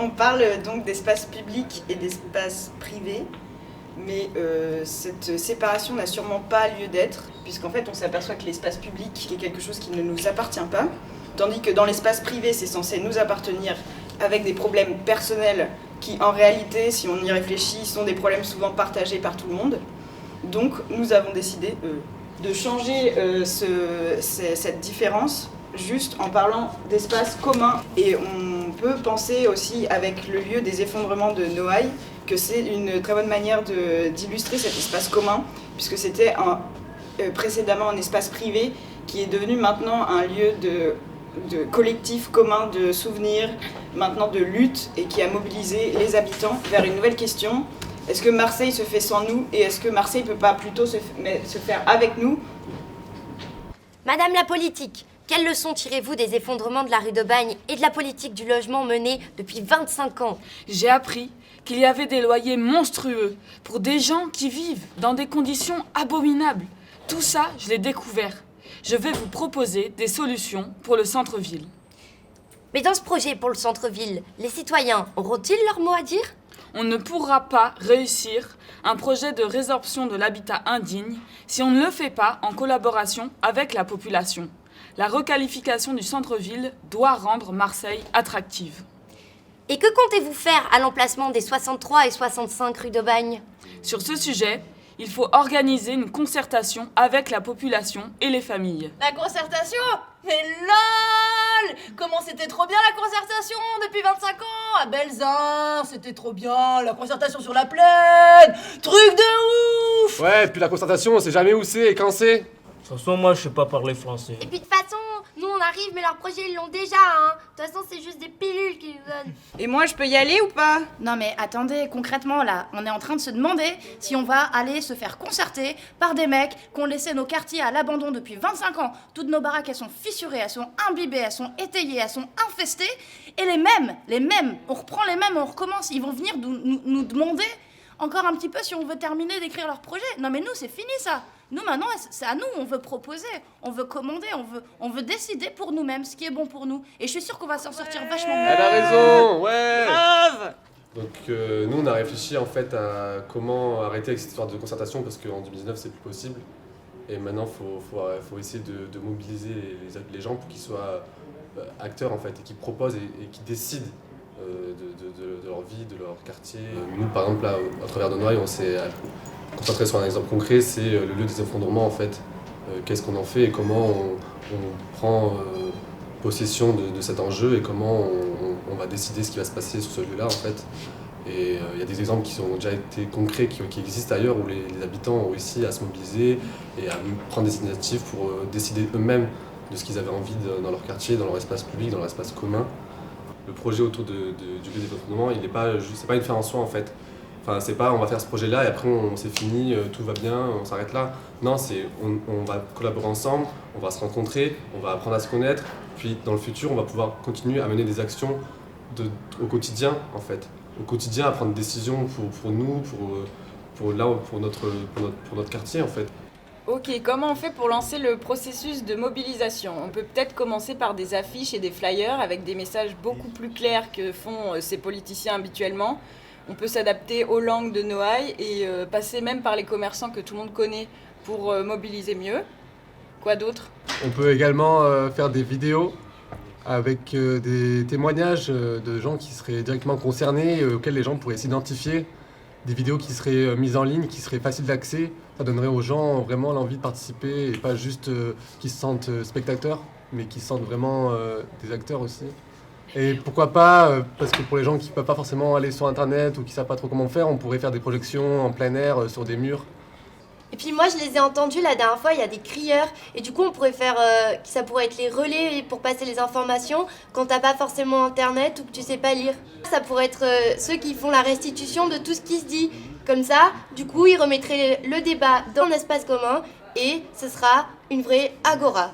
On parle donc d'espace public et d'espace privé, mais cette séparation n'a sûrement pas lieu d'être, puisqu'en fait on s'aperçoit que l'espace public est quelque chose qui ne nous appartient pas, tandis que dans l'espace privé c'est censé nous appartenir avec des problèmes personnels qui en réalité, si on y réfléchit, sont des problèmes souvent partagés par tout le monde. Donc nous avons décidé de changer cette différence juste en parlant d'espace commun. Et on peut penser aussi avec le lieu des effondrements de Noailles que c'est une très bonne manière d'illustrer cet espace commun, puisque c'était précédemment un espace privé qui est devenu maintenant un lieu de collectif commun de souvenirs, maintenant de lutte, et qui a mobilisé les habitants vers une nouvelle question. Est-ce que Marseille se fait sans nous, et est-ce que Marseille ne peut pas plutôt se faire avec nous ? Madame la politique, quelles leçons tirez-vous des effondrements de la rue de Bagne et de la politique du logement menée depuis 25 ans ? J'ai appris qu'il y avait des loyers monstrueux pour des gens qui vivent dans des conditions abominables. Tout ça, je l'ai découvert. Je vais vous proposer des solutions pour le centre-ville. Mais dans ce projet pour le centre-ville, les citoyens auront-ils leur mot à dire ? On ne pourra pas réussir un projet de résorption de l'habitat indigne si on ne le fait pas en collaboration avec la population. La requalification du centre-ville doit rendre Marseille attractive. Et que comptez-vous faire à l'emplacement des 63 et 65 rue de Bagne ? Sur ce sujet, il faut organiser une concertation avec la population et les familles. La concertation ? Mais lol ! Comment c'était trop bien la concertation depuis 25 ans à Belzun, c'était trop bien, la concertation sur la plaine, truc de ouf! Ouais, et puis la concertation, on sait jamais où c'est et quand c'est. De toute façon, moi, je sais pas parler français. Et puis de toute façon, nous on arrive, mais leur projet ils l'ont déjà, hein. De toute façon, c'est juste des pilules qu'ils nous donnent. Et moi, je peux y aller ou pas ? Non mais attendez, concrètement là, on est en train de se demander si on va aller se faire concerter par des mecs qui ont laissé nos quartiers à l'abandon depuis 25 ans. Toutes nos baraques, elles sont fissurées, elles sont imbibées, elles sont étayées, elles sont infestées. Et les mêmes, on reprend les mêmes, on recommence. Ils vont venir nous demander encore un petit peu si on veut terminer d'écrire leur projet. Non mais nous, c'est fini ça. Nous maintenant, c'est à nous, on veut proposer, on veut commander, on veut décider pour nous-mêmes ce qui est bon pour nous. Et je suis sûre qu'on va s'en sortir vachement mieux. Elle a raison, ouais. Grave ! Donc nous, on a réfléchi en fait à comment arrêter avec cette histoire de concertation parce qu'en 2019, c'est plus possible. Et maintenant, faut essayer de mobiliser les gens pour qu'ils soient acteurs en fait et qu'ils proposent et qu'ils décident de leur vie, de leur quartier. Nous, par exemple, là, à travers de Noailles, on s'est concentré sur un exemple concret, c'est le lieu des effondrements en fait. Qu'est-ce qu'on en fait et comment on prend possession de cet enjeu et comment on va décider ce qui va se passer sur ce lieu-là en fait. Et il y a des exemples qui ont déjà été concrets, qui existent ailleurs, où les habitants ont réussi à se mobiliser et à prendre des initiatives pour décider eux-mêmes de ce qu'ils avaient envie dans leur quartier, dans leur espace public, dans leur espace commun. Le projet autour du lieu des effondrements, c'est pas une fin en soi en fait. Enfin, c'est pas on va faire ce projet-là et après c'est fini, tout va bien, on s'arrête là. Non, on va collaborer ensemble, on va se rencontrer, on va apprendre à se connaître. Puis dans le futur, on va pouvoir continuer à mener des actions au quotidien en fait. Au quotidien, à prendre des décisions pour nous, pour notre quartier en fait. Ok, comment on fait pour lancer le processus de mobilisation ? On peut peut-être commencer par des affiches et des flyers avec des messages beaucoup plus clairs que font ces politiciens habituellement. On peut s'adapter aux langues de Noailles et passer même par les commerçants que tout le monde connaît pour mobiliser mieux. Quoi d'autre ? On peut également faire des vidéos avec des témoignages de gens qui seraient directement concernés, auxquels les gens pourraient s'identifier. Des vidéos qui seraient mises en ligne, qui seraient faciles d'accès. Ça donnerait aux gens vraiment l'envie de participer et pas juste qu'ils se sentent spectateurs, mais qu'ils se sentent vraiment des acteurs aussi. Et pourquoi pas, parce que pour les gens qui ne peuvent pas forcément aller sur internet ou qui ne savent pas trop comment faire, on pourrait faire des projections en plein air sur des murs. Et puis moi, je les ai entendus la dernière fois, il y a des crieurs. Et du coup, on pourrait faire, ça pourrait être les relais pour passer les informations quand t'as pas forcément internet ou que tu sais pas lire. Ça pourrait être ceux qui font la restitution de tout ce qui se dit. Comme ça, du coup, ils remettraient le débat dans un espace commun et ce sera une vraie agora.